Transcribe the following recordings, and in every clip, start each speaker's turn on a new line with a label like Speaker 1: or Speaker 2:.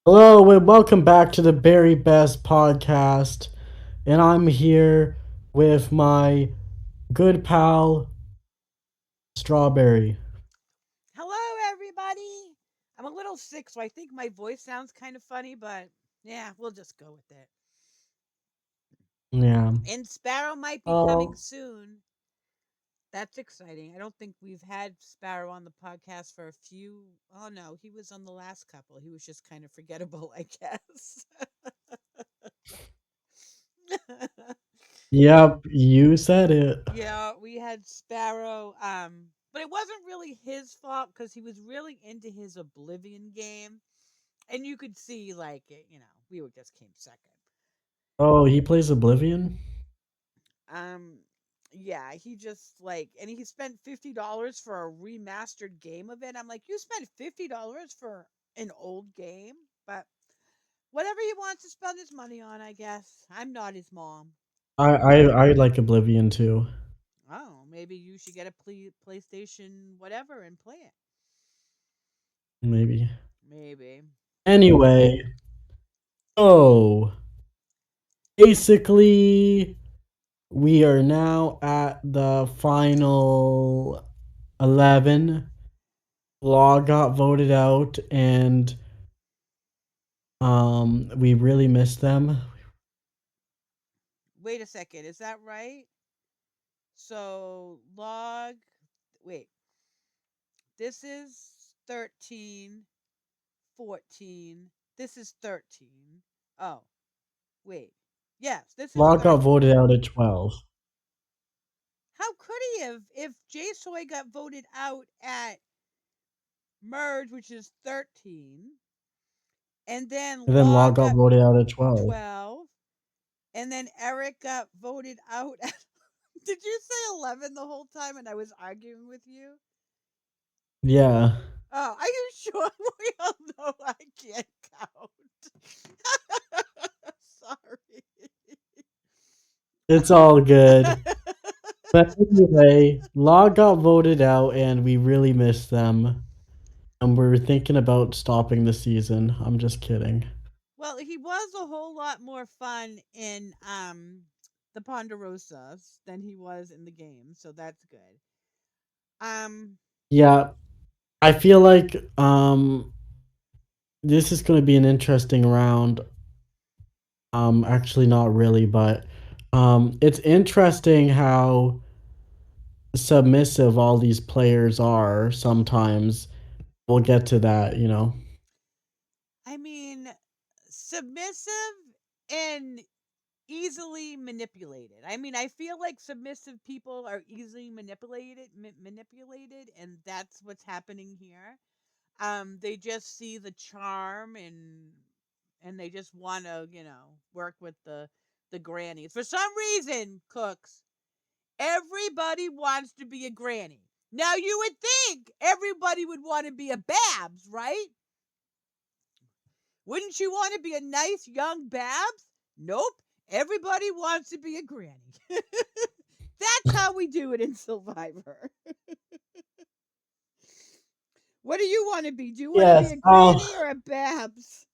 Speaker 1: Hello and welcome back to the Very Best Podcast. And I'm here with my good pal, Strawberry.
Speaker 2: Hello, everybody. I'm a little sick, so I think my voice sounds kind of funny, but yeah, we'll just go with it.
Speaker 1: Yeah.
Speaker 2: And Sparrow might be coming
Speaker 1: Oh,
Speaker 2: soon. That's exciting. I don't think we've had Sparrow on the podcast for a few. Oh, no, he was on the last couple. He was just kind of forgettable, I guess.
Speaker 1: yep, you said it.
Speaker 2: Yeah, we had Sparrow. But it wasn't really his fault because he was really into his Oblivion game. And you could see, like, we were just came second.
Speaker 1: Oh, he plays Oblivion?
Speaker 2: Um, yeah, he just like, and he spent $50 for a remastered game of it. I'm like, you spent $50 for an old game, but whatever he wants to spend his money on, I guess. I'm not his mom.
Speaker 1: I like Oblivion too.
Speaker 2: Oh, maybe you should get a PlayStation whatever and play it.
Speaker 1: Maybe.
Speaker 2: Maybe.
Speaker 1: Anyway, so basically, we are now at the final 11. Law got voted out, and we really miss them.
Speaker 2: Wait a second, is that right? So log. Wait, this is 13, 14. This is 13. Oh, wait. Yes, this is
Speaker 1: Law got
Speaker 2: 13.
Speaker 1: voted out at 12.
Speaker 2: How could he have if Jay Soy got voted out at Merge, which is 13, and then
Speaker 1: And then
Speaker 2: Law
Speaker 1: Law got
Speaker 2: got
Speaker 1: voted out at 12.
Speaker 2: 12, and then Eric got voted out at. Did you say 11 the whole time and I was arguing with you?
Speaker 1: Yeah,
Speaker 2: Oh, are you sure? We all know I can't count. Sorry.
Speaker 1: it's all good. But anyway, Law got voted out, and we really miss them. And we're thinking about stopping the season. I'm just kidding.
Speaker 2: Well, he was a whole lot more fun in the Ponderosas than he was in the game, so that's good. Um
Speaker 1: Yeah, I feel like this is going to be an interesting round. Actually, not really, but it's interesting how submissive all these players are sometimes. We'll get to that.
Speaker 2: I mean, submissive and easily manipulated. I mean, I feel like submissive people are easily manipulated, and that's what's happening here. They just see the charm and they just want to, work with the grannies. For some reason, cooks, everybody wants to be a granny. Now you would think everybody would want to be a Babs, right? Wouldn't you want to be a nice young Babs? Nope. Everybody wants to be a granny. That's how we do it in Survivor. What do you want to be? Do you want to be
Speaker 1: Yes.
Speaker 2: a granny or a Babs?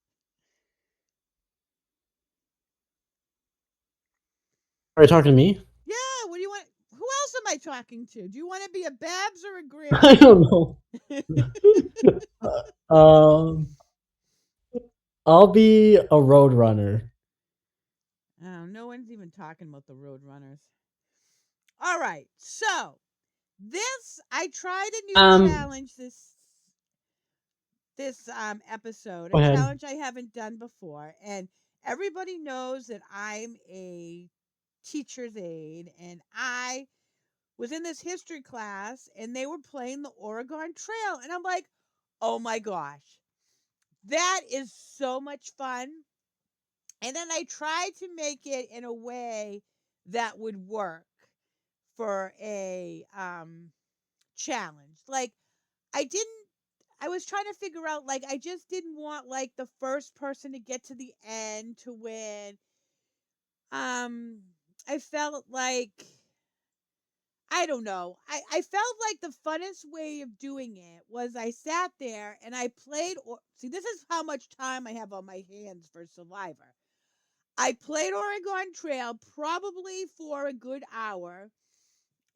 Speaker 1: Are you talking to me?
Speaker 2: Yeah, what do you want? Who else am I talking to? Do you want to be a Babs or a
Speaker 1: I
Speaker 2: granny?
Speaker 1: don't know. um, I'll be a road runner.
Speaker 2: Oh, no one's even talking about the Roadrunners. All right, so this I tried a new
Speaker 1: Um,
Speaker 2: challenge this episode,
Speaker 1: Go
Speaker 2: a
Speaker 1: ahead.
Speaker 2: challenge I haven't done before, and everybody knows that I'm a teacher's aide, and I was in this history class, and they were playing the Oregon Trail, and I'm like, oh my gosh, that is so much fun. And then I tried to make it in a way that would work for a challenge. Like I didn't I was trying to figure out, like, I just didn't want like the first person to get to the end to win. Um I felt like I I don't know. I felt like the funnest way of doing it was I sat there and I played. See, this is how much time I have on my hands for Survivor. I played Oregon Trail probably for a good hour,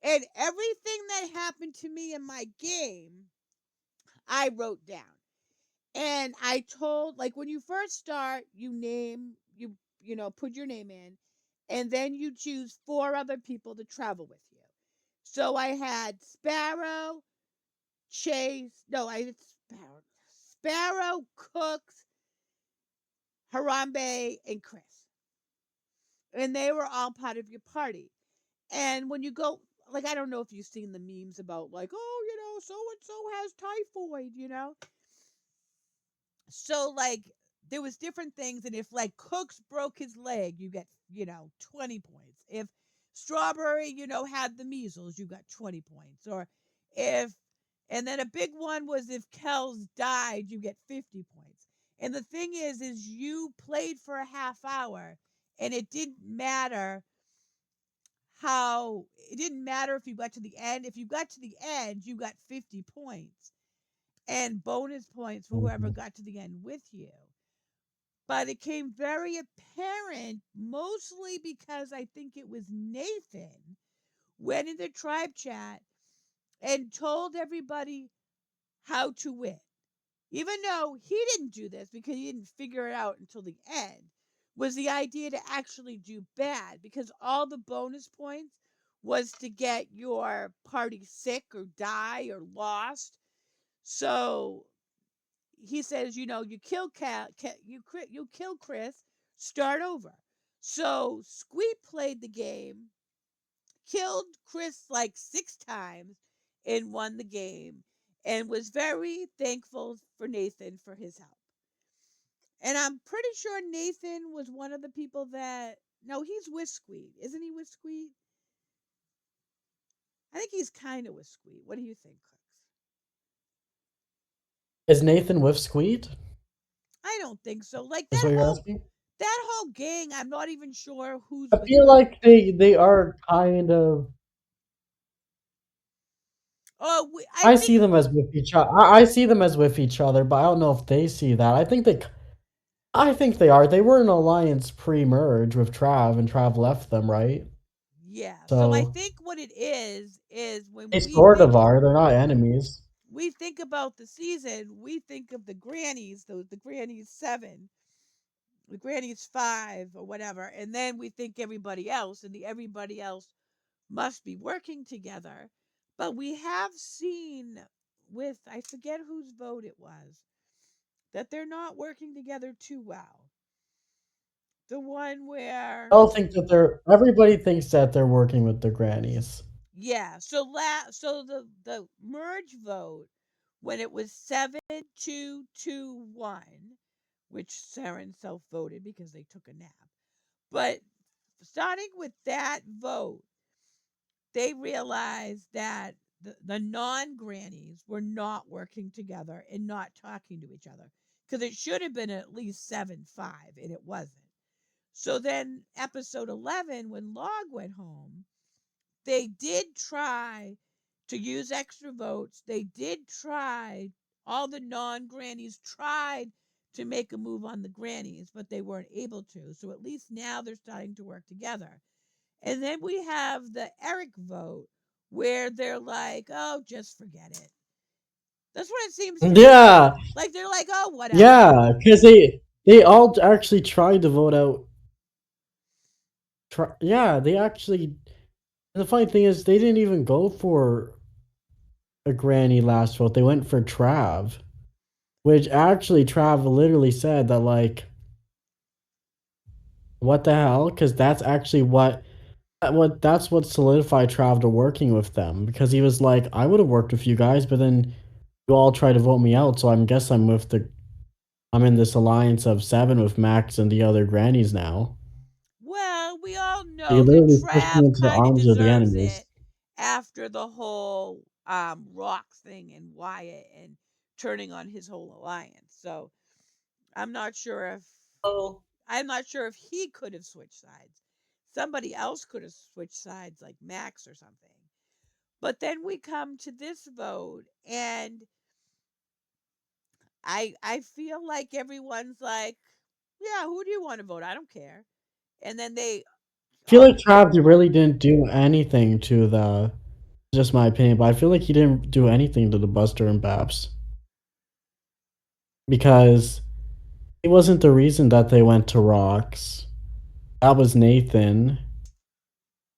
Speaker 2: and everything that happened to me in my game, I wrote down. And I told, like, when you first start, put your name in, and then you choose four other people to travel with you. So I had Sparrow, Chase, no, I had Sparrow, Cooks, Harambe, and Chris. And they were all part of your party. And when you go, like, I don't know if you've seen the memes about, like, oh, so and so has typhoid. So, like, there was different things, and if, like, Cooks broke his leg, you get 20 points. If Strawberry had the measles, you got 20 points. Or if and then a big one was if Kells died, you get 50 points. And the thing is you played for a half hour, and it didn't matter if you got to the end. If you got to the end, you got 50 points and bonus points for whoever
Speaker 1: Mhm.
Speaker 2: got to the end with you. But it came very apparent, mostly because I think it was Nathan went in the tribe chat and told everybody how to win. Even though he didn't do this because he didn't figure it out until the end, was the idea to actually do bad because all the bonus points was to get your party sick or die or lost. So he says, you kill you kill Chris, start over. So Squeak played the game, killed Chris like 6 times, and won the game, and was very thankful for Nathan for his help. And I'm pretty sure Nathan was one of the people that. No, he's with Squeak, isn't he? With Squeak, I think he's kind of with Squeak. What do you think, Cooks?
Speaker 1: Is Nathan with Squeed?
Speaker 2: I don't think so. Like
Speaker 1: Is
Speaker 2: that
Speaker 1: what you're
Speaker 2: whole
Speaker 1: asking?
Speaker 2: that whole gang, I'm not even sure who's
Speaker 1: I
Speaker 2: with
Speaker 1: feel
Speaker 2: who.
Speaker 1: like they are kind of.
Speaker 2: Oh, I
Speaker 1: I
Speaker 2: think
Speaker 1: see them as with each other. I see them as with each other, but I don't know if they see that. I think they are. They were in alliance pre-merge with Trav, and Trav left them, right?
Speaker 2: yeah. So I
Speaker 1: So
Speaker 2: think what it is when
Speaker 1: they sort of are. They're not enemies.
Speaker 2: we think about the season, we think of the grannies, the grannies 7, the grannies 5 or whatever, and then we think everybody else, and the everybody else must be working together. But we have seen with I forget whose vote it was that they're not working together too well. The one
Speaker 1: I
Speaker 2: where
Speaker 1: don't think that they're. Everybody thinks that they're working with their grannies.
Speaker 2: yeah, so the merge vote when it was 7-2-2-1, which Saren self voted because they took a nap. But starting with that vote, they realized that the non grannies were not working together and not talking to each other because it should have been at least 7-5 and it wasn't. So then, episode 11, when Log went home, they did try to use extra votes. They did try, all the non grannies tried to make a move on the grannies, but they weren't able to. So at least now they're starting to work together. And then we have the Eric vote where they're like, oh, just forget it. That's what it seems to me like.
Speaker 1: Yeah,
Speaker 2: Like they're like, oh, whatever.
Speaker 1: yeah, because they all actually tried to vote out. Yeah, they actually. And the funny thing is, they didn't even go for a granny last vote. They went for Trav, which actually Trav literally said that like, what the hell? Because that's actually that's what solidified Trav to working with them. Because he was like, I would have worked with you guys, but then you all tried to vote me out, so I guess I'm in this alliance of 7 with Max and the other grannies now.
Speaker 2: Well, we all
Speaker 1: They
Speaker 2: know that
Speaker 1: literally pushed me
Speaker 2: Trav
Speaker 1: into the
Speaker 2: kind of
Speaker 1: arms of the
Speaker 2: deserves
Speaker 1: enemies.
Speaker 2: it after the whole Rock thing and Wyatt and turning on his whole alliance. So I'm not sure if
Speaker 1: Oh.
Speaker 2: I'm not sure if he could have switched sides. Somebody else could have switched sides, like Max or something. But then we come to this vote, and I feel like everyone's like, yeah, who do you want to vote? I don't care. And then they
Speaker 1: I feel
Speaker 2: all
Speaker 1: like Trav really didn't do anything to the. Just my opinion, but I feel like he didn't do anything to the Buster and Babs because he wasn't the reason that they went to Rocks. That was Nathan,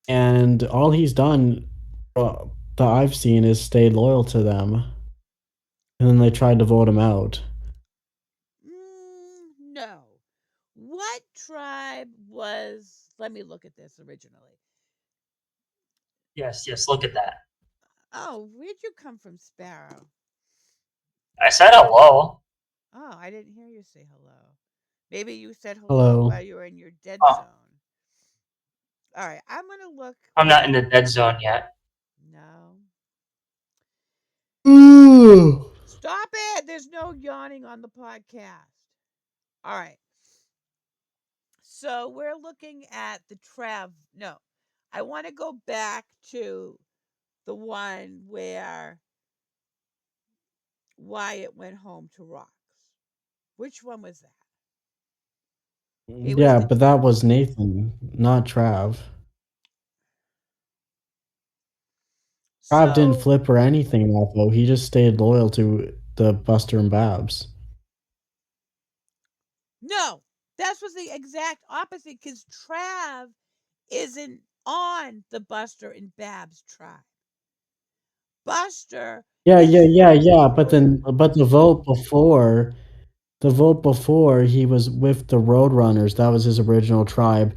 Speaker 1: and all he's done that I've seen is stay loyal to them, and then they tried to vote him out.
Speaker 2: no. What tribe was? Let me look at this originally.
Speaker 3: Yes, yes, look at that.
Speaker 2: Oh, where'd you come from, Sparrow?
Speaker 3: I said hello.
Speaker 2: Oh, I didn't hear you say hello. Maybe you said hello
Speaker 1: Hello.
Speaker 2: while you were in your dead
Speaker 3: Oh,
Speaker 2: zone. All right, I'm gonna look.
Speaker 3: I'm not in the dead zone yet.
Speaker 2: No,
Speaker 1: Ooh.
Speaker 2: stop it! There's no yawning on the podcast. All right, so we're looking at the Trav. No, I want to go back to the one where Wyatt went home to Rocks. Which one was that? It was
Speaker 1: Yeah,
Speaker 2: the
Speaker 1: but that was Nathan, not Trav. Trav didn't
Speaker 2: so
Speaker 1: flip or anything in that vote. He just stayed loyal to the Buster and Babs.
Speaker 2: no, that was the exact opposite because Trav isn't on the Buster and Babs tribe. Buster
Speaker 1: Yeah, yeah,
Speaker 2: is
Speaker 1: yeah, yeah. But the vote before he was with the Roadrunners. That was his original tribe.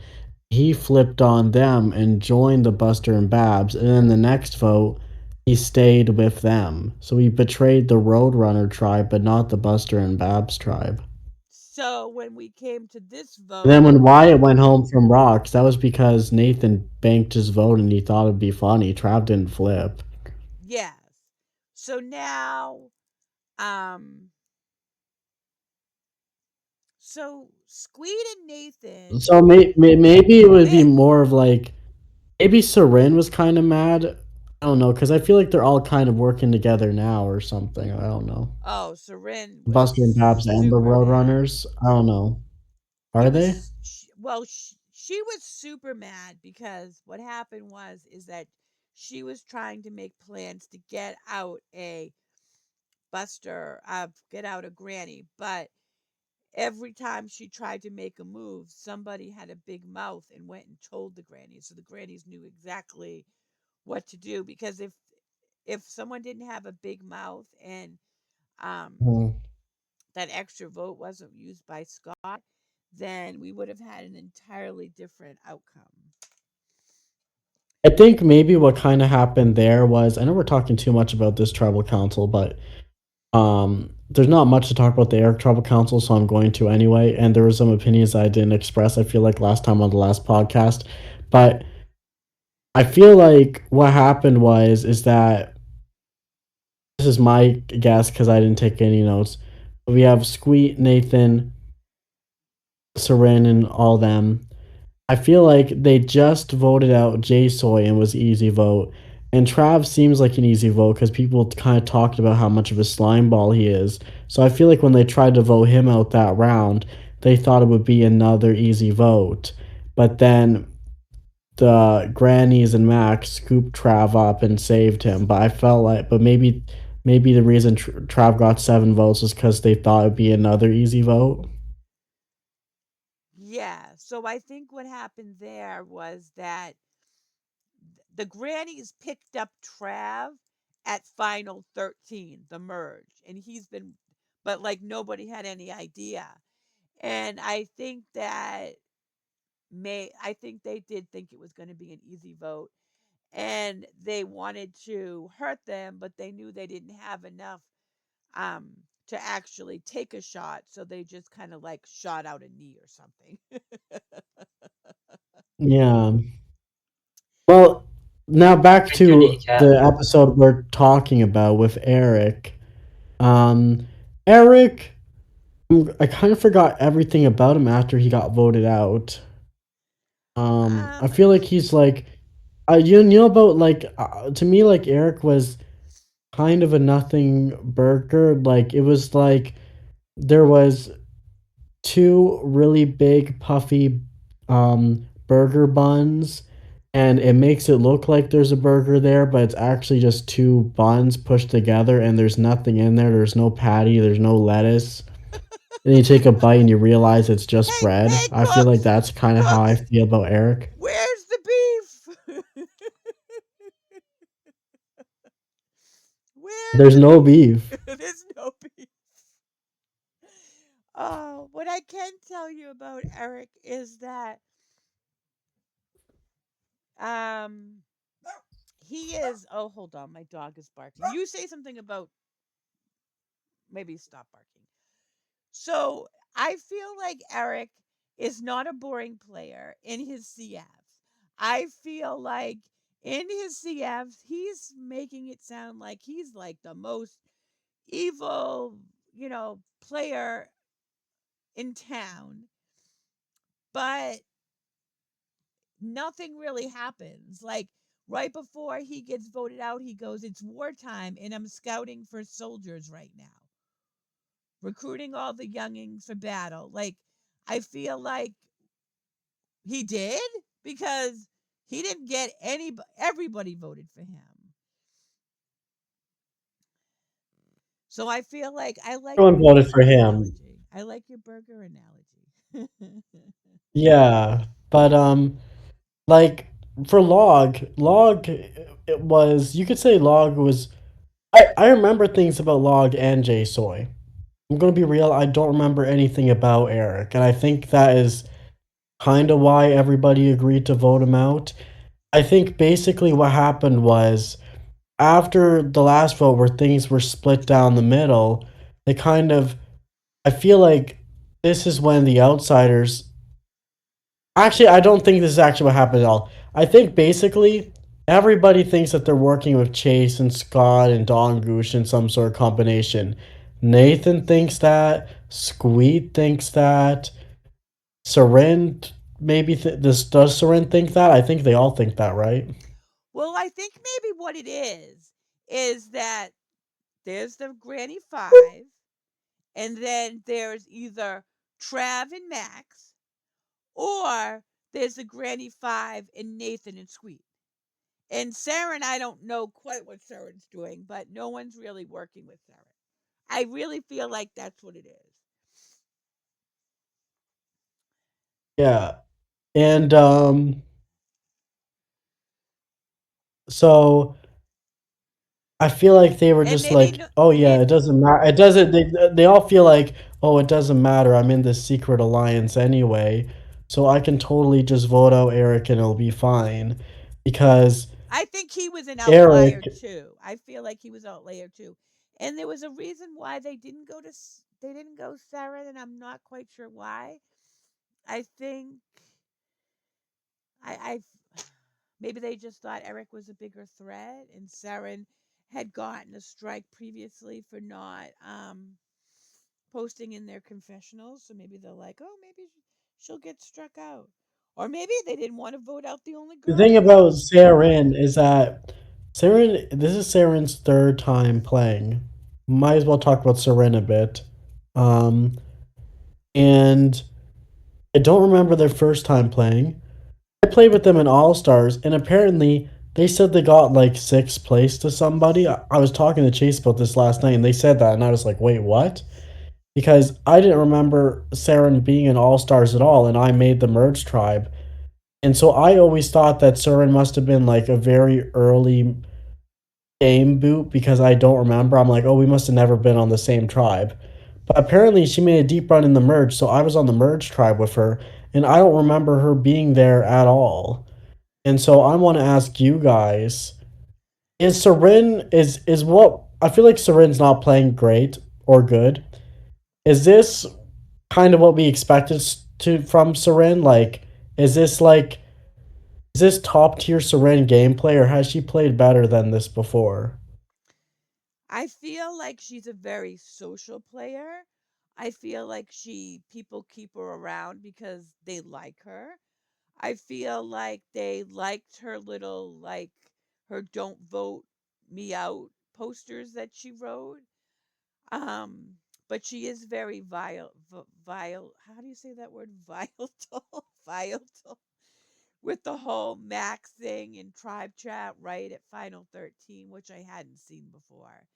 Speaker 1: He flipped on them and joined the Buster and Babs. And then the next vote, he stayed with them. So he betrayed the Roadrunner tribe, but not the Buster and Babs tribe.
Speaker 2: so when we came to this
Speaker 1: And then
Speaker 2: vote,
Speaker 1: when Wyatt went home from Rocks, that was because Nathan banked his vote and he thought it'd be funny. Trav didn't flip.
Speaker 2: yes. So now, um, so Squeed and Nathan,
Speaker 1: So maybe it would be
Speaker 2: they
Speaker 1: more of like maybe Seren was kind of mad. I don't know because I feel like they're all kind of working together now or something. I don't know.
Speaker 2: oh, Seren was
Speaker 1: Buster and Babs and the
Speaker 2: super mad.
Speaker 1: Roadrunners. I don't know.
Speaker 2: He
Speaker 1: Are they?
Speaker 2: was well, she was super mad because what happened was is that she was trying to make plans to get out a get out a granny, but every time she tried to make a move, somebody had a big mouth and went and told the grannies. So the grannies knew exactly what to do because if someone didn't have a big mouth and um,
Speaker 1: Hmm.
Speaker 2: that extra vote wasn't used by Scott, then we would have had an entirely different outcome.
Speaker 1: I think maybe what kind of happened there was I know we're talking too much about this tribal council, but there's not much to talk about the Eric tribal council, so I'm going to anyway. And there were some opinions I didn't express. I feel like last time on the last podcast, but I feel like what happened was is that this is my guess because I didn't take any notes. We have Squeak, Nathan, Seren, and all them. I feel like they just voted out J Soy and was easy vote. And Trav seems like an easy vote because people kind of talked about how much of a slime ball he is. So I feel like when they tried to vote him out that round, they thought it would be another easy vote. But then the grannies and Max scooped Trav up and saved him. But I felt like, but maybe the reason Trav got 7 votes was because they thought it'd be another easy vote.
Speaker 2: Yeah. So I think what happened there was that the grannies picked up Trav at final 13, the merge, and he's been, but like nobody had any idea. And I think that I think they did think it was going to be an easy vote and they wanted to hurt them, but they knew they didn't have enough um, to actually take a shot. So they just kind of like shot out a knee or something.
Speaker 1: Yeah. Well, now back
Speaker 3: Drink your
Speaker 1: to
Speaker 3: kneecap.
Speaker 1: the episode we're talking about with Eric. Eric, I kind of forgot everything about him after he got voted out. I
Speaker 2: um,
Speaker 1: feel like he's like you know about like to me like Eric was kind of a nothing burger. Like it was like there was two really big puffy burger buns, and it makes it look like there's a burger there, but it's actually just two buns pushed together and there's nothing in there. There's no patty, there's no lettuce. And you take a bite and you realize it's just
Speaker 2: Hey,
Speaker 1: bread.
Speaker 2: hey,
Speaker 1: I feel like
Speaker 2: Cooks,
Speaker 1: that's kind of how I
Speaker 2: Cooks,
Speaker 1: feel about Eric.
Speaker 2: where's the beef? Where's
Speaker 1: There's
Speaker 2: the
Speaker 1: no
Speaker 2: beef?
Speaker 1: beef.
Speaker 2: There's no beef. Oh, what I can tell you about Eric is that um he is. Oh, hold on, my dog is barking. You say something about maybe stop barking. So I feel like Eric is not a boring player in his CFs. I feel like in his CFs, he's making it sound like he's like the most evil, player in town. But nothing really happens. Like right before he gets voted out, he goes, "It's wartime and I'm scouting for soldiers right now, recruiting all the youngings for battle." Like, I feel like he did because he didn't get everybody voted for him. So I feel like I like your
Speaker 1: Everyone voted for
Speaker 2: burger
Speaker 1: him.
Speaker 2: analogy. I like your burger analogy.
Speaker 1: Yeah, but like for Log, it was you could say Log was. I remember things about Log and J Soy. I'm gonna be real. I don't remember anything about Eric, and I think that is kind of why everybody agreed to vote him out. I think basically what happened was after the last vote, where things were split down the middle, they kind of. I feel like this is when the outsiders. Actually, I don't think this is actually what happened at all. I think basically everybody thinks that they're working with Chase and Scott and Don Goosh in some sort of combination. Nathan thinks that. Squeet thinks that. Seren maybe this does Seren think that? I think they all think that, right?
Speaker 2: Well, I think maybe what it is that there's the Granny Five, and then there's either Trav and Max, or there's the Granny Five and Nathan and Squeak. And Saren, I don't know quite what Saren's doing, but no one's really working with Saren. I really feel like that's what it is.
Speaker 1: Yeah. And so I feel like they were
Speaker 2: And
Speaker 1: just
Speaker 2: maybe
Speaker 1: like, "Oh yeah,
Speaker 2: maybe
Speaker 1: it doesn't matter. It doesn't." They all feel like, "Oh, it doesn't matter. I'm in this secret alliance anyway, so I can totally just vote out Eric and it'll be fine." Because
Speaker 2: I think he was an outlier
Speaker 1: Eric,
Speaker 2: too. I feel like he was outlier too. And there was a reason why they didn't go Saren, and I'm not quite sure why. I think I maybe they just thought Eric was a bigger threat, and Saren had gotten a strike previously for not posting in their confessionals. So maybe they're like, oh, maybe she'll get struck out, or maybe they didn't want to vote out the only
Speaker 1: the
Speaker 2: girl
Speaker 1: thing
Speaker 2: they
Speaker 1: about
Speaker 2: liked.
Speaker 1: Saren is that this is Saren's third time playing. Might as well talk about Saren a bit. Um, and I don't remember their first time playing. I played with them in All Stars, and apparently they said they got like sixth place to somebody. I was talking to Chase about this last night, and they said that, and I was like, "Wait, what?" Because I didn't remember Saren being in All Stars at all, and I made the merge tribe, and so I always thought that Saren must have been like a very early game boot because I don't remember. I'm like, "Oh, we must have never been on the same tribe." But apparently, she made a deep run in the merge, so I was on the merge tribe with her, and I don't remember her being there at all. And so I want to ask you guys: Is Seren is what I feel like Seren's not playing great or good? Is this kind of what we expected to from Seren? Like, is this like is this top tier Seren gameplay, or has she played better than this before?
Speaker 2: I feel like she's a very social player. I feel like she people keep her around because they like her. I feel like they liked her little, like, her "Don't vote me out" posters that she wrote. Um, but she is very vile. How do you say that word? Volatile, volatile, with the whole Max thing and Tribe Chat right at Final 13, which I hadn't seen before.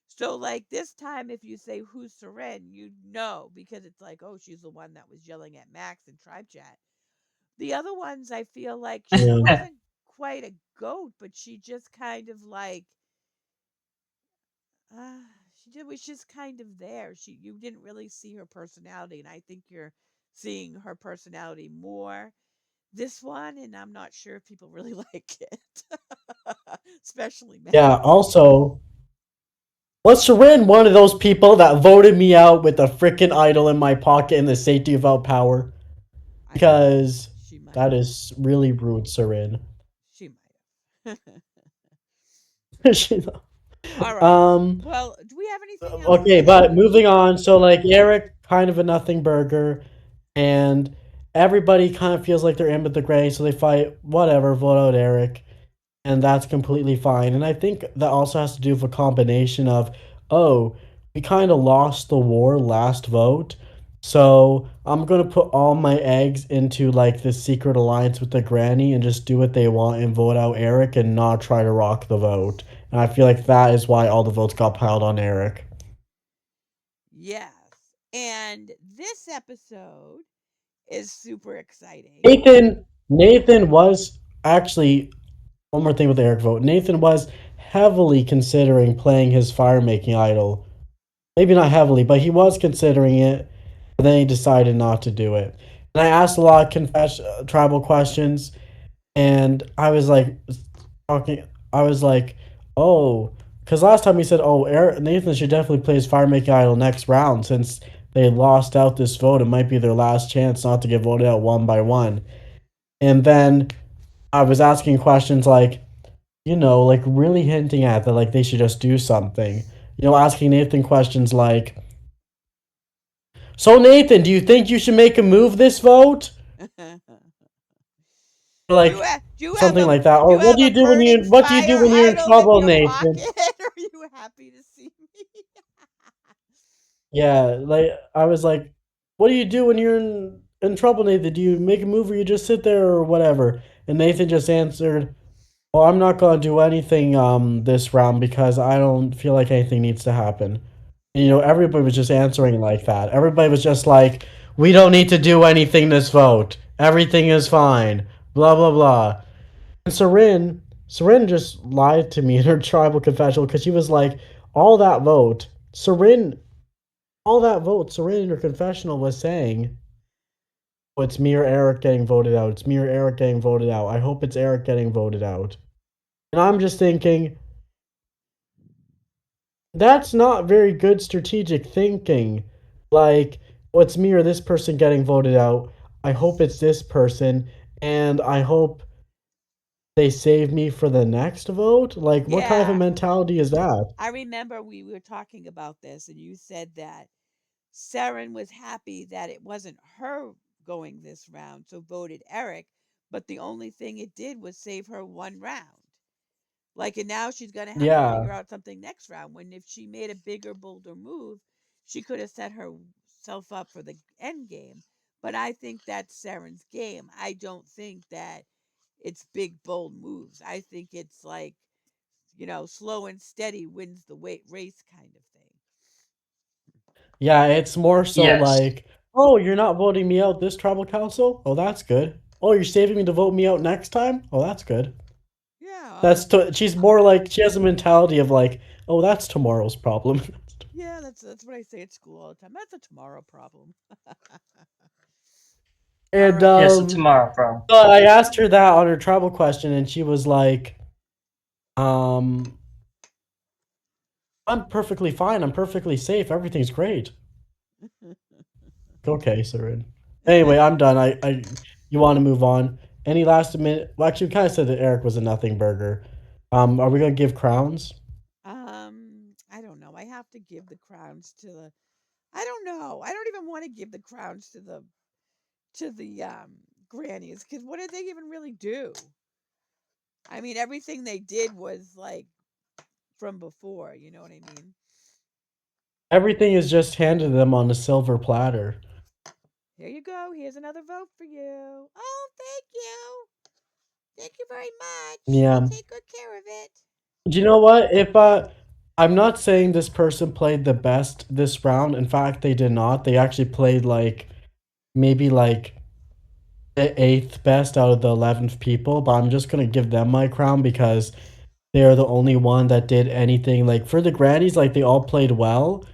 Speaker 2: So, like this time, if you say who's Seren, you know because it's like, oh, she's the one that was yelling at Max in Tribe Chat. The other ones, I feel like she
Speaker 1: Yeah.
Speaker 2: wasn't quite a goat, but she just kind of like uh, was just kind of there. You didn't really see her personality, and I think you're seeing her personality more this one, and I'm not sure if people really like it, especially
Speaker 1: Yeah.
Speaker 2: Max.
Speaker 1: Also, was Seren one of those people that voted me out with a freaking idol in my pocket in the safety without power?
Speaker 2: I
Speaker 1: Because
Speaker 2: She might
Speaker 1: that
Speaker 2: have.
Speaker 1: is really rude, Seren.
Speaker 2: She might have.
Speaker 1: She-
Speaker 2: All right.
Speaker 1: um.
Speaker 2: Well, do we have anything else to
Speaker 1: Okay,
Speaker 2: say?
Speaker 1: but moving on. So like Eric, kind of a nothing burger, and everybody kind of feels like they're in with the gray, so they fight. Whatever, vote out Eric, and that's completely fine. And I think that also has to do with a combination of, oh, we kind of lost the war last vote, so I'm gonna put all my eggs into like this secret alliance with the granny and just do what they want and vote out Eric and not try to rock the vote. And I feel like that is why all the votes got piled on Eric.
Speaker 2: Yes. And this episode is super exciting.
Speaker 1: Nathan was actually one more thing with the Eric vote. Nathan was heavily considering playing his fire making idol. Maybe not heavily, but he was considering it. But then he decided not to do it. And I asked a lot of tribal questions, and I was like talking. I was like, oh, because last time he said, oh, Nathan should definitely play his fire making idol next round since they lost out this vote. It might be their last chance not to get voted out one by one. And then I was asking questions like, like really hinting at that, like they should just do something. Asking Nathan questions like, "So Nathan, do you think you should make a move this vote?" Like something like that.
Speaker 2: Do
Speaker 1: Or
Speaker 2: you have a burning
Speaker 1: what do you do
Speaker 2: fire
Speaker 1: when you're in
Speaker 2: idol in
Speaker 1: trouble,
Speaker 2: your pocket?
Speaker 1: Nathan?
Speaker 2: Are you happy to see me?
Speaker 1: Yeah, like I was like, "What do you do when you're in trouble, Nathan? Do you make a move or you just sit there or whatever?" And Nathan just answered, "Well, I'm not gonna do anything this round because I don't feel like anything needs to happen." And, everybody was just answering like that. Everybody was just like, "We don't need to do anything this vote. Everything is fine." Blah blah blah. And Seren just lied to me in her tribal confessional because she was like, all that vote, Seren, all that vote, Seren in her confessional was saying, oh, it's me or Eric getting voted out. It's me or Eric getting voted out. I hope it's Eric getting voted out. And I'm just thinking, that's not very good strategic thinking. Like, what's me or this person getting voted out? I hope it's this person, and I hope they save me for the next vote. Like, what kind of a
Speaker 2: Yeah,
Speaker 1: mentality is that?
Speaker 2: I remember we were talking about this, and you said that Saren was happy that it wasn't her going this round, so voted Eric. But the only thing it did was save her one round. Like, and now she's going to have to
Speaker 1: Yeah,
Speaker 2: figure out something next round. When if she made a bigger, bolder move, she could have set herself up for the end game. But I think that's Saren's game. I don't think that it's big, bold moves. I think it's like, slow and steady wins the weight race kind of thing.
Speaker 1: yeah. It's more so
Speaker 3: Yes.
Speaker 1: like, oh, you're not voting me out this tribal council. Oh, that's good. Oh, you're saving me to vote me out next time. Oh, that's good.
Speaker 2: Yeah,
Speaker 1: She's more like she has a mentality of like, oh, that's tomorrow's problem.
Speaker 2: yeah. That's what I say at school all the time. That's a tomorrow problem. All
Speaker 1: And
Speaker 2: right.
Speaker 3: Yes, the tomorrow problem.
Speaker 1: so I asked her that on her tribal question, and she was like, um, I'm perfectly fine. I'm perfectly safe. Everything's great. Okay, Sarin. Anyway, I'm done. You want to move on? Any last minute? Well, actually, we kind of said that Eric was a nothing burger. Are we gonna give crowns?
Speaker 2: I don't know. I have to give the crowns to the. I don't know. I don't even want to give the crowns to the grannies because what did they even really do? I mean, everything they did was like from before. You know what I mean?
Speaker 1: Everything is just handed to them on a silver platter.
Speaker 2: Here you go. Here's another vote for you. Oh, thank you. Thank you very much. I'll
Speaker 1: Yeah.
Speaker 2: take good care of it.
Speaker 1: Do you know what? If I'm not saying this person played the best this round. In fact, they did not. They actually played like maybe like the eighth best out of the 11th people. But I'm just gonna give them my crown because they are the only one that did anything. Like for the grannies, like they all played well.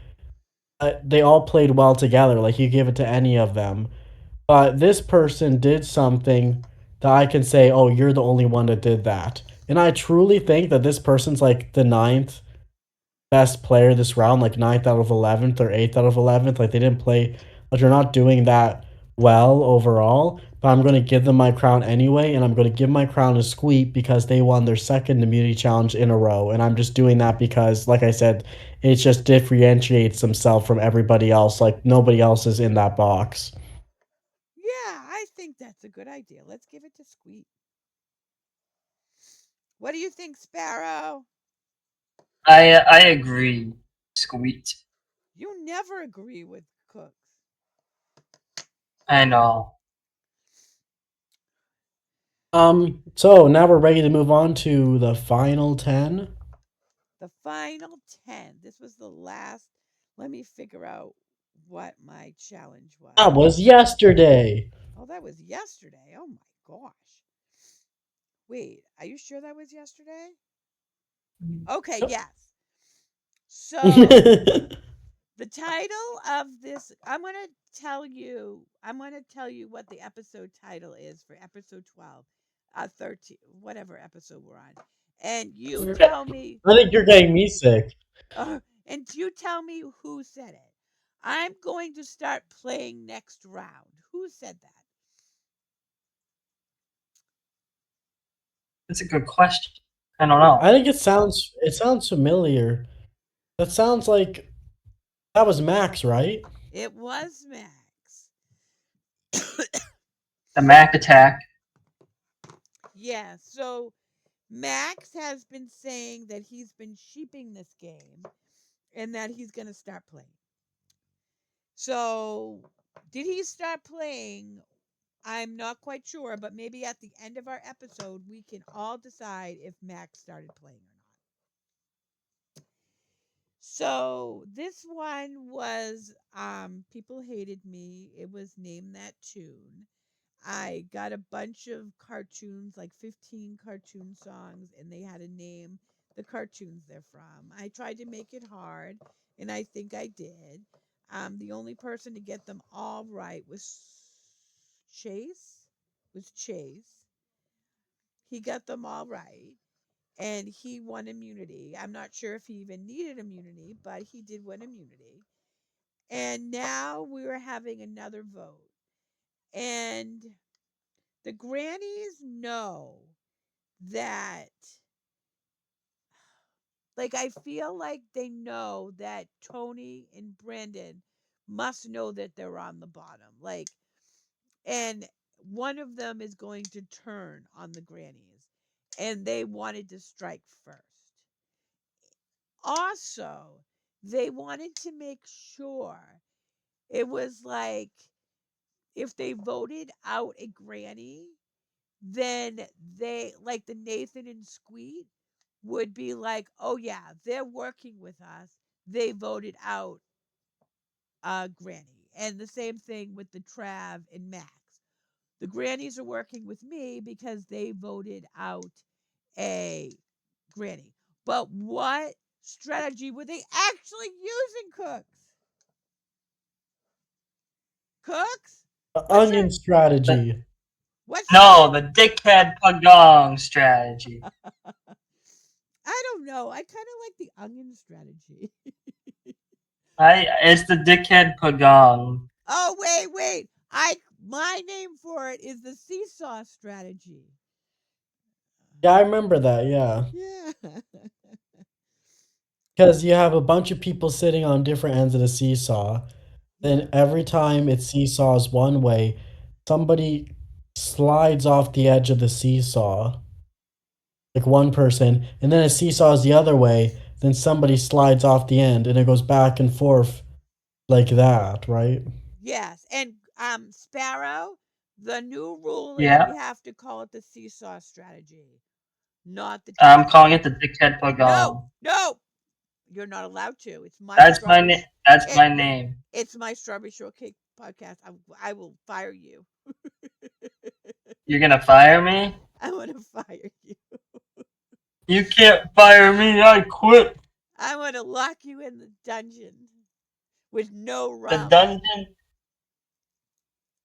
Speaker 1: They all played well together. Like you give it to any of them. But this person did something that I can say, oh, you're the only one that did that. And I truly think that this person's like the ninth best player this round, like ninth out of 11th or eighth out of 11th. Like they didn't play, like they're not doing that well overall. But I'm going to give them my crown anyway, and I'm going to give my crown to Squeak because they won their second immunity challenge in a row. And I'm just doing that because, like I said, it just differentiates themselves from everybody else. Like nobody else is in that box.
Speaker 2: Yeah, I think that's a good idea. Let's give it to Squeak. What do you think, Sparrow?
Speaker 3: I agree. Squeak.
Speaker 2: You never agree with Cooks.
Speaker 3: I know.
Speaker 1: So now we're ready to move on to the final 10.
Speaker 2: The final 10. This was the last. Let me figure out what my challenge was.
Speaker 1: That was yesterday.
Speaker 2: Oh, that was yesterday. Oh my gosh. Wait, are you sure that was yesterday? Okay, yes. So the title of this, I'm going to tell you what the episode title is for episode 12, 13, whatever episode we're on. And you tell me,
Speaker 1: I think you're getting me sick.
Speaker 2: and you tell me who said it. I'm going to start playing next round. Who said that?
Speaker 3: That's a good question. I don't know.
Speaker 1: I think it sounds familiar. That sounds like that was Max, right?
Speaker 2: It was Max.
Speaker 3: The Mac attack.
Speaker 2: Yeah, so Max has been saying that he's been sheeping this game and that he's going to start playing. So, did he start playing? I'm not quite sure, but maybe at the end of our episode, we can all decide if Max started playing or not. So, this one was People Hated Me. It was Name That Tune. I got a bunch of cartoons, like 15 cartoon songs, and they had to name the cartoons they're from. I tried to make it hard, and I think I did. The only person to get them all right was Chase. Was Chase. He got them all right, and he won immunity. I'm not sure if he even needed immunity, but he did win immunity. And now we were having another vote, and the grannies know that, like, I feel like they know that Tony and Brandon must know that they're on the bottom. Like, and one of them is going to turn on the grannies, and they wanted to strike first. Also, they wanted to make sure it was like if they voted out a granny, then they, like the Nathan and Squeak, would be like, oh yeah, they're working with us. They voted out Granny. And the same thing with the Trav and Max. The Grannies are working with me because they voted out a Granny. But what strategy were they actually using, Cooks? Cooks? What's
Speaker 1: Onion
Speaker 2: their
Speaker 3: The,
Speaker 1: strategy.
Speaker 2: what's
Speaker 3: no,
Speaker 2: their
Speaker 3: the dickhead pagong strategy.
Speaker 2: I don't know. I kind of like the onion strategy.
Speaker 3: It's the dickhead pagong.
Speaker 2: Oh, wait. My name for it is the seesaw strategy.
Speaker 1: Yeah, I remember that. Yeah,
Speaker 2: Yeah.
Speaker 1: because you have a bunch of people sitting on different ends of the seesaw.
Speaker 2: Yeah.
Speaker 1: Then every time it seesaws one way, somebody slides off the edge of the seesaw, like one person, and then it seesaws the other way, then somebody slides off the end, and it goes back and forth like that, right?
Speaker 2: Yes, and Sparrow, the new rule is
Speaker 3: Yeah.
Speaker 2: we have to call it the seesaw strategy, not the
Speaker 3: I'm
Speaker 2: dickhead
Speaker 3: calling it the
Speaker 2: pogong.
Speaker 3: dickhead
Speaker 2: No,
Speaker 3: pagong.
Speaker 2: no, you're not allowed to. It's my
Speaker 3: That's my
Speaker 2: strawberry.
Speaker 3: name. That's
Speaker 2: It
Speaker 3: my name.
Speaker 2: it's my strawberry shortcake podcast. I will fire you.
Speaker 3: You're gonna fire me?
Speaker 2: I want to fire you.
Speaker 3: You can't fire me. I quit.
Speaker 2: I want to lock you in the dungeon with no
Speaker 3: The
Speaker 2: rum.
Speaker 3: dungeon.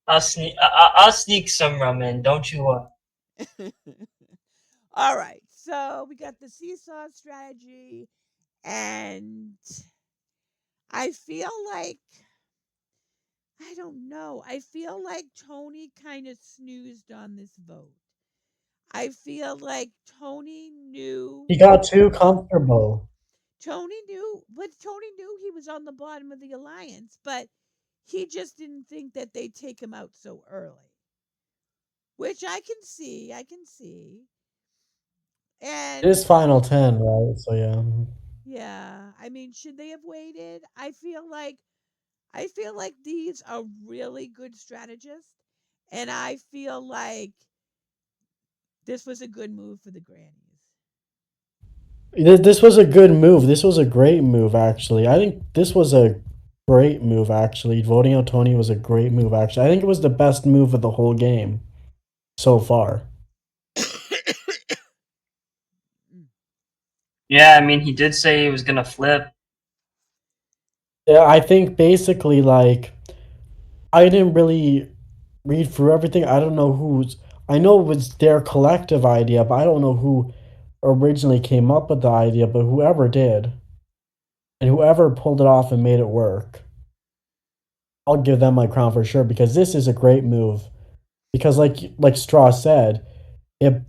Speaker 3: I'll sneak some rum in. Don't you worry.
Speaker 2: All right, so we got the seesaw strategy, and I feel like I don't know. I feel like Tony kind of snoozed on this vote. I feel like Tony knew
Speaker 1: He got too comfortable.
Speaker 2: Tony knew he was on the bottom of the alliance, but he just didn't think that they'd take him out so early, which I can see. I can see.
Speaker 1: It is
Speaker 2: And
Speaker 1: Final 10, right? So yeah.
Speaker 2: yeah, I mean, should they have waited? I feel like these are really good strategists, and I feel like this was a good move for the grannies.
Speaker 1: This was a good move. This was a great move, actually. I think this was a great move, actually. Voting out Tony was a great move, actually. I think it was the best move of the whole game so far.
Speaker 2: Mm.
Speaker 3: Yeah, I mean, he did say he was gonna flip.
Speaker 1: Yeah, I think basically, like, I didn't really read through everything. I don't know who's. I know it was their collective idea, but I don't know who originally came up with the idea, but whoever did, and whoever pulled it off and made it work, I'll give them my crown for sure because this is a great move. Because like Straw said, it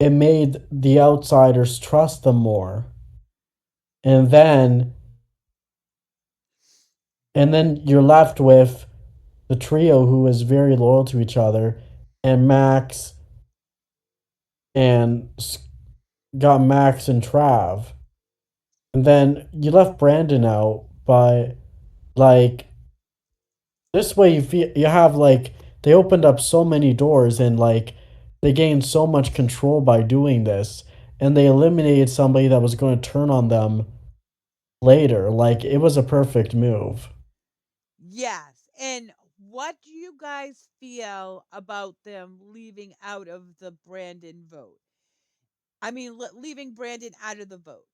Speaker 1: it made the outsiders trust them more. And then you're left with the trio who is very loyal to each other and Max and got Max and Trav. And then you left Brandon out, but like this way you have like they opened up so many doors and like they gained so much control by doing this and they eliminated somebody that was going to turn on them later. Like it was a perfect move.
Speaker 2: Yes. And what do you guys feel about them leaving out of the Brandon vote? I mean, leaving Brandon out of the vote.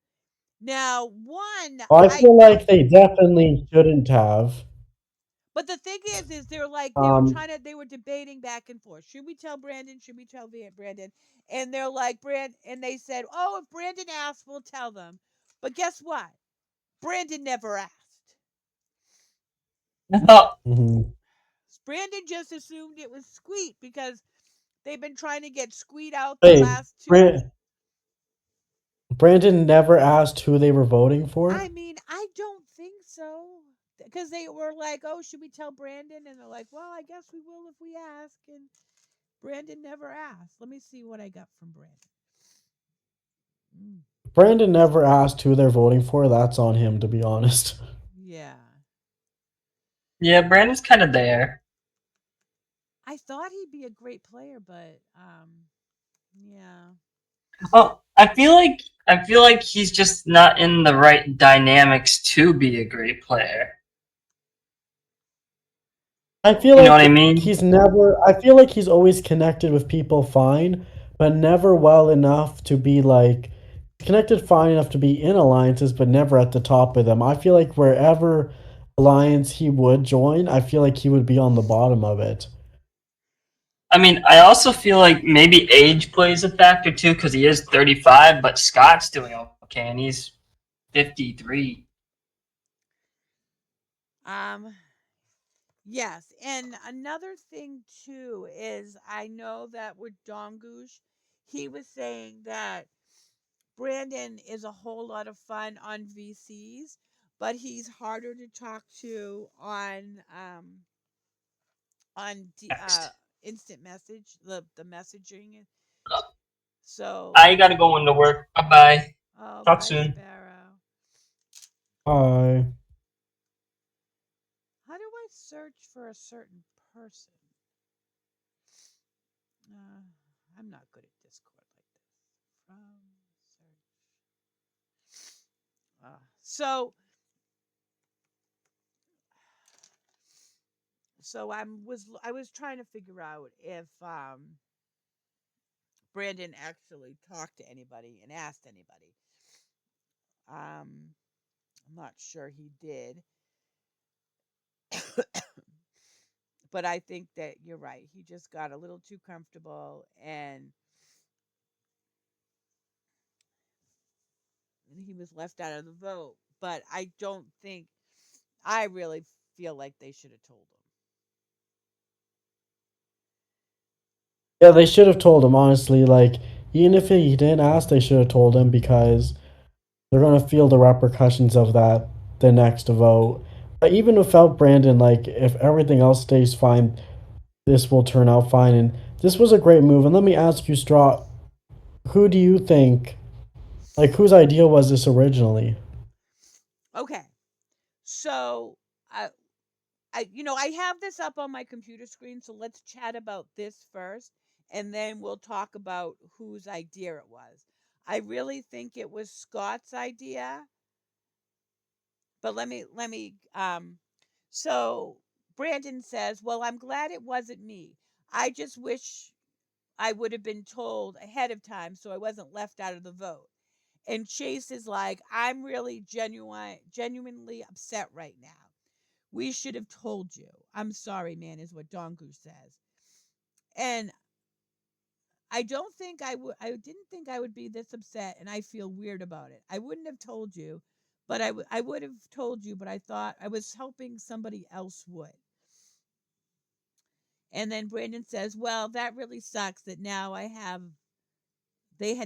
Speaker 2: Now, one,
Speaker 1: I
Speaker 2: I
Speaker 1: feel like they definitely shouldn't have.
Speaker 2: but the thing is they're like
Speaker 1: Um,
Speaker 2: they were debating back and forth. Should we tell Brandon? Should we tell Brandon? And they're like and they said, "Oh, if Brandon asks, we'll tell them." But guess what? Brandon never asked.
Speaker 1: mhm.
Speaker 2: Brandon just assumed it was Squeak because they've been trying to get Squeak out the
Speaker 1: Wait,
Speaker 2: last two.
Speaker 1: Brandon never asked who they were voting for.
Speaker 2: I mean, I don't think so. Because they were like, "Oh, should we tell Brandon?" And they're like, "Well, I guess we will if we ask." And Brandon never asked. Let me see what I got from Brandon. Mm,
Speaker 1: Brandon never asked who they're voting for. That's on him, to be honest.
Speaker 2: yeah.
Speaker 3: Yeah, Brandon's kind of there.
Speaker 2: I thought he'd be a great player, but yeah.
Speaker 3: Well, I feel like he's just not in the right dynamics to be a great player.
Speaker 1: I feel
Speaker 3: You know what I
Speaker 1: like
Speaker 3: mean?
Speaker 1: he's never. I feel like he's always connected with people fine, but never well enough to be like connected fine enough to be in alliances, but never at the top of them. I feel like wherever alliance he would join, I feel like he would be on the bottom of it.
Speaker 3: I mean, I also feel like maybe age plays a factor too, because he is 35, but Scott's doing okay, and he's 53.
Speaker 2: Um yes, and another thing too is I know that with Dongush, he was saying that Brandon is a whole lot of fun on VCs, but he's harder to talk to on
Speaker 3: Next.
Speaker 2: instant message, the messaging. So,
Speaker 3: I gotta go into work. Bye bye.
Speaker 2: oh,
Speaker 3: Talk
Speaker 2: bye,
Speaker 3: soon.
Speaker 2: Sparrow.
Speaker 1: Bye.
Speaker 2: How do I search for a certain person? Uh, I'm not good at Discord like this. From search. So I was trying to figure out if Brandon actually talked to anybody and asked anybody. I'm not sure he did, but I think that you're right. He just got a little too comfortable and he was left out of the vote. But I don't think I really feel like they should have told him.
Speaker 1: Yeah, they should have told him, honestly. Like, even if he didn't ask, they should have told him because they're going to feel the repercussions of that the next vote. But even without Brandon, like, if everything else stays fine, this will turn out fine. And this was a great move. And let me ask you, Straw, who do you think, like, whose idea was this originally?
Speaker 2: Okay, so I, I have this up on my computer screen. So let's chat about this first, and then we'll talk about whose idea it was. I really think it was Scott's idea, but let me. So Brandon says, "Well, I'm glad it wasn't me. I just wish I would have been told ahead of time so I wasn't left out of the vote." And Chase is like, "I'm really genuinely upset right now. We should have told you. I'm sorry, man," is what Dongu says. And I don't think I didn't think I would be this upset, and I feel weird about it. I wouldn't have told you, but I would have told you, but I thought I was hoping somebody else would. And then Brandon says, "Well, that really sucks that now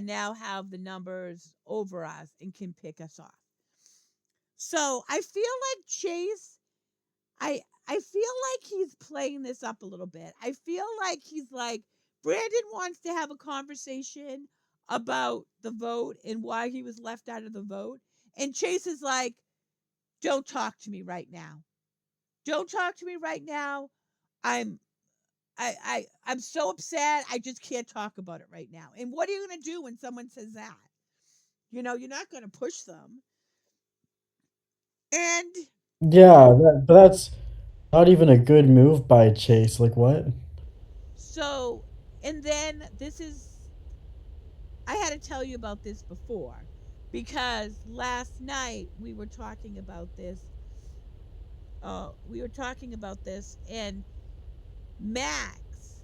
Speaker 2: now have the numbers over us and can pick us off." So I feel like Chase, I feel like he's playing this up a little bit. I feel like he's like, Brandon wants to have a conversation about the vote and why he was left out of the vote. And Chase is like, "Don't talk to me right now. Don't talk to me right now. I'm I'm so upset. I just can't talk about it right now." And what are you gonna do when someone says that? You're not gonna push them. And
Speaker 1: Yeah, but that's not even a good move by Chase. Like, what?
Speaker 2: so and then this is I had to tell you about this before because last night we were talking about this, and Max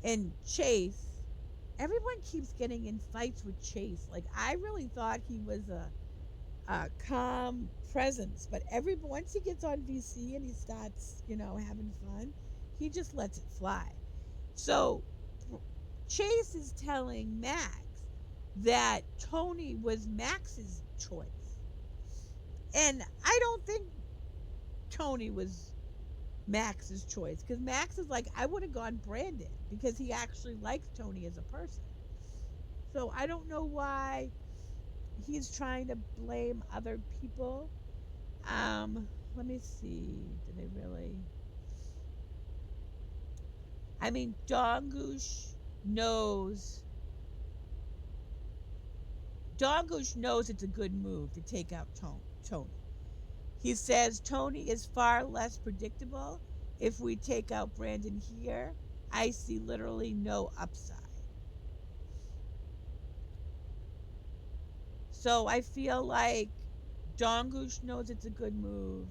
Speaker 2: and Chase, everyone keeps getting in fights with Chase. Like, I really thought he was a calm presence, but every once he gets on VC and he starts, having fun, he just lets it fly. So Chase is telling Max that Tony was Max's choice. And I don't think Tony was Max's choice because Max is like, I would have gone Brandon because he actually likes Tony as a person. So I don't know why he's trying to blame other people. Let me see. Did they really? I mean, Dongush knows. Dongush knows it's a good move to take out Tony. He says Tony is far less predictable. If we take out Brandon here, I see literally no upside. So I feel like Dongush knows it's a good move.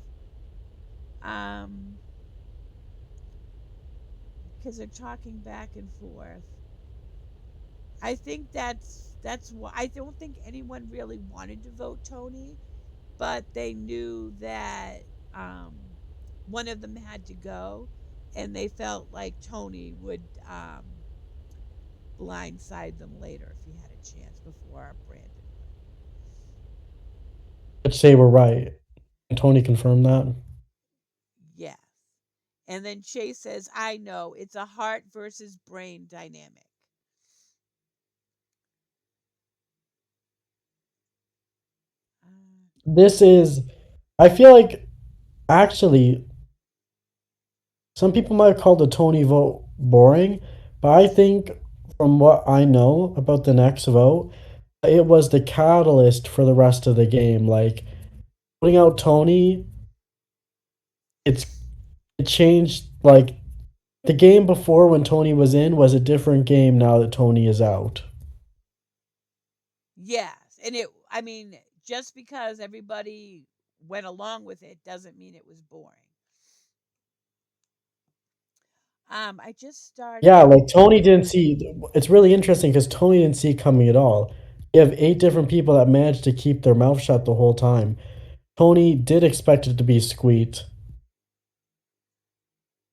Speaker 2: Um, because they're talking back and forth. I think that's why I don't think anyone really wanted to vote Tony, but they knew that um, one of them had to go, and they felt like Tony would blindside them later if he had a chance before Brandon would.
Speaker 1: Let's say we're right. Can Tony confirm that?
Speaker 2: Yes. And then Chase says, I know, it's a heart versus brain dynamic. Uh,
Speaker 1: This is, I feel like, actually, some people might call the Tony vote boring, but I think from what I know about the next vote, it was the catalyst for the rest of the game. Like, putting out Tony, it's it changed. Like, the game before when Tony was in was a different game now that Tony is out.
Speaker 2: yes. And I mean, just because everybody went along with it doesn't mean it was boring. I just
Speaker 1: Yeah,
Speaker 2: started.
Speaker 1: like Tony didn't see. It's really interesting because Tony didn't see it coming at all. You have 8 different people that managed to keep their mouth shut the whole time. Tony did expect it to be Squeak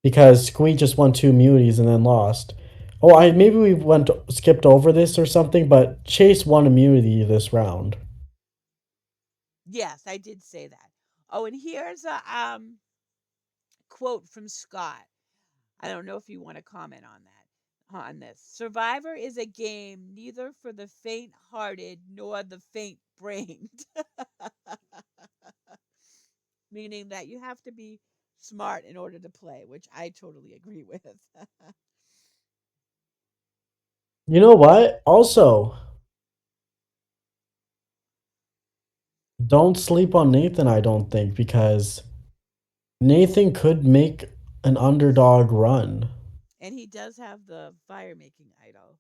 Speaker 1: because Squeak just won 2 muties and then lost. Oh, I maybe we went skipped over this or something, but Chase won immunity this round.
Speaker 2: Yes, I did say that. Oh, and here's a quote from Scott. I don't know if you want to comment on that, on this. Survivor is a game neither for the faint-hearted nor the faint-brained, meaning that you have to be smart in order to play, which I totally agree with.
Speaker 1: You know what? Also, don't sleep on Nathan, I don't think, because Nathan could make an underdog run.
Speaker 2: And he does have the fire-making idol.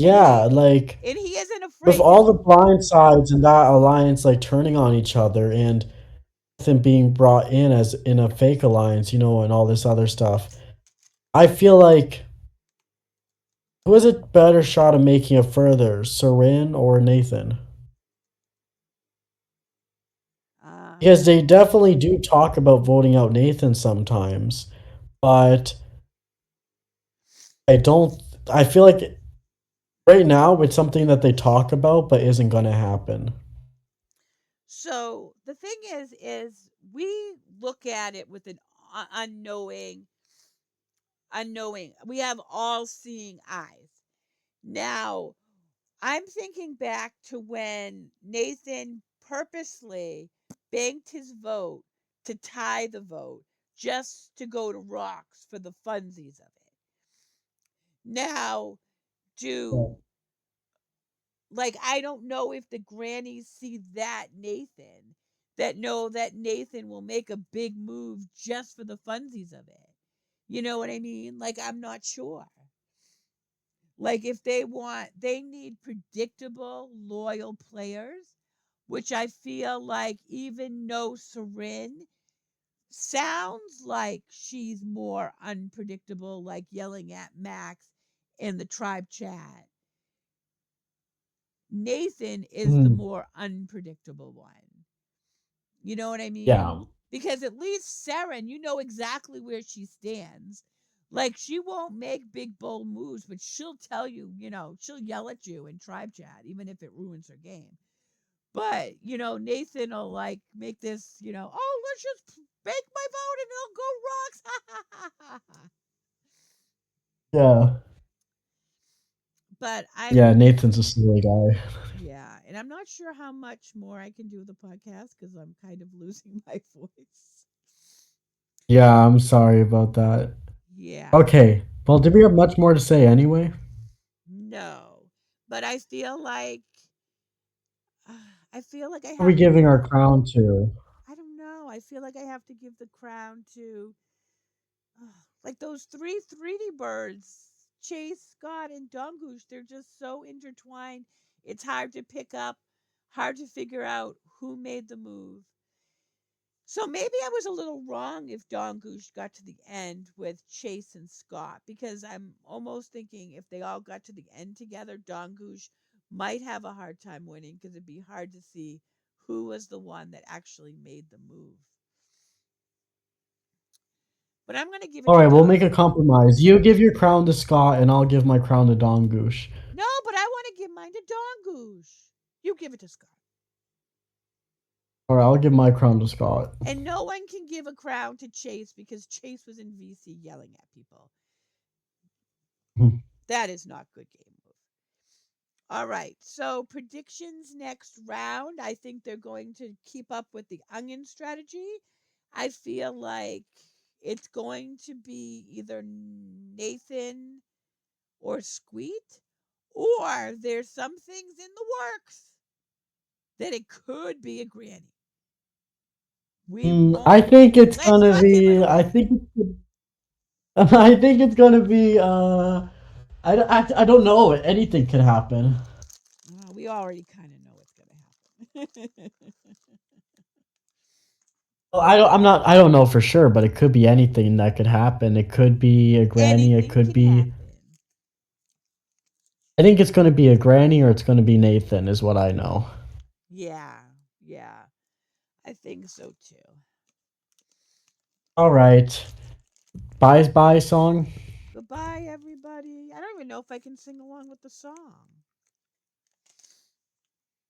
Speaker 2: And
Speaker 1: Yeah, like
Speaker 2: he isn't
Speaker 1: with
Speaker 2: afraid
Speaker 1: all
Speaker 2: because
Speaker 1: the blind sides and that alliance like turning on each other and Nathan being brought in as in a fake alliance, and all this other stuff. I feel like who has a better shot of making it further, Sarin or Nathan? Because they definitely do talk about voting out Nathan sometimes, but I don't. I feel like right now it's something that they talk about but isn't going to happen.
Speaker 2: so the thing is we look at it with an unknowing we have all seeing eyes. Now, I'm thinking back to when Nathan purposely banked his vote to tie the vote just to go to rocks for the funsies of it. Now, do like I don't know if the grannies see that Nathan that know that Nathan will make a big move just for the funsies of it. You know what I mean? Like I'm not sure. Like if they need predictable, loyal players, which I feel like even No Sarin sounds like she's more unpredictable, like yelling at Max in the tribe chat. Nathan is the
Speaker 1: Mhm.
Speaker 2: more unpredictable one. You know what I mean?
Speaker 1: Yeah.
Speaker 2: Because at least Saren, you know exactly where she stands. Like she won't make big bold moves, but she'll tell you, she'll yell at you in tribe chat, even if it ruins her game. But Nathan will like make this, oh, let's just make my vote and it'll go rocks.
Speaker 1: Yeah.
Speaker 2: But
Speaker 1: Yeah, Nathan's a silly guy.
Speaker 2: yeah, and I'm not sure how much more I can do with the podcast because I'm kind of losing my voice.
Speaker 1: Yeah, I'm sorry about that.
Speaker 2: Yeah,
Speaker 1: Okay. Well, did we have much more to say anyway?
Speaker 2: no, but I feel like I
Speaker 1: Who are we
Speaker 2: have to
Speaker 1: giving
Speaker 2: give
Speaker 1: our crown to?
Speaker 2: I don't know. I feel like I have to give the crown to like those three 3D birds, Chase, Scott, and Dongush. They're just so intertwined. It's hard to pick up, hard to figure out who made the move. So maybe I was a little wrong if Dongush got to the end with Chase and Scott because I'm almost thinking if they all got to the end together, Dongush might have a hard time winning because it'd be hard to see who was the one that actually made the move. But I'm going to give it
Speaker 1: All
Speaker 2: to
Speaker 1: right, we'll
Speaker 2: Don.
Speaker 1: make a compromise. You give your crown to Scott, and I'll give my crown to Don Goosh.
Speaker 2: No, but I want to give mine to Dongush. You give it to Scott.
Speaker 1: Or I'll give my crown to Scott.
Speaker 2: And no one can give a crown to Chase because Chase was in VC yelling at people. That is not good game move. All right. So predictions next round. I think they're going to keep up with the onion strategy. I feel like it's going to be either Nathan or Squeet, or there's some things in the works that it could be a granny.
Speaker 1: I think it's
Speaker 2: Let's
Speaker 1: gonna
Speaker 2: not give it
Speaker 1: be.
Speaker 2: away.
Speaker 1: I think. I think it's gonna be. I don't know. Anything could happen.
Speaker 2: We already kind of know what's going to happen.
Speaker 1: Well, I'm not. I don't know for sure, but it could be anything that could happen. It could be a granny. It
Speaker 2: Anything
Speaker 1: could
Speaker 2: can
Speaker 1: be.
Speaker 2: happen.
Speaker 1: I think it's gonna be a granny or it's gonna be Nathan. Is what I know.
Speaker 2: Yeah, yeah, I think so too.
Speaker 1: All right. Bye song.
Speaker 2: Goodbye, everybody. I don't even know if I can sing along with the song.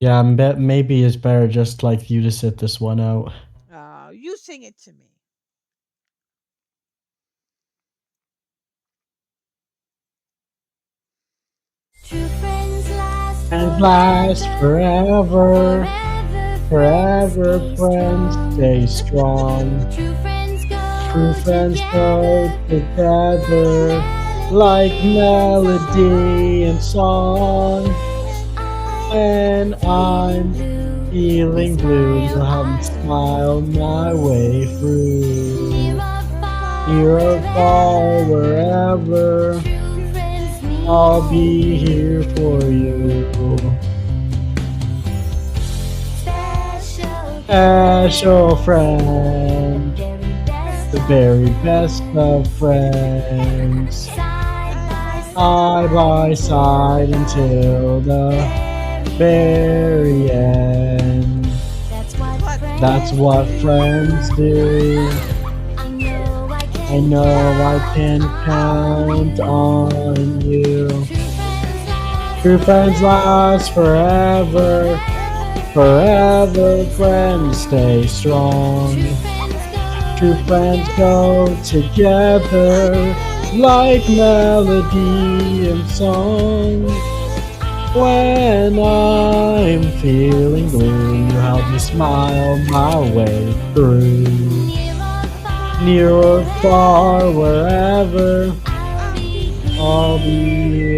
Speaker 1: Yeah, maybe it's better just like you to sit this one out.
Speaker 2: You sing it to me.
Speaker 4: True friends last
Speaker 1: And last forever. Forever friends stay strong.
Speaker 4: True friends
Speaker 1: True friends go together like melody and song. When I'm feeling blue, you'll help me smile my way through. Near or far, wherever, I'll be here for you. Special friend, the very best of friends, side by side until the very end. That's what friends do. I know I can count on you. True friends last forever. Forever friends stay strong. True friends go together like melody and song. When I'm feeling blue, you help me smile my way through. Near or far, wherever, I'll be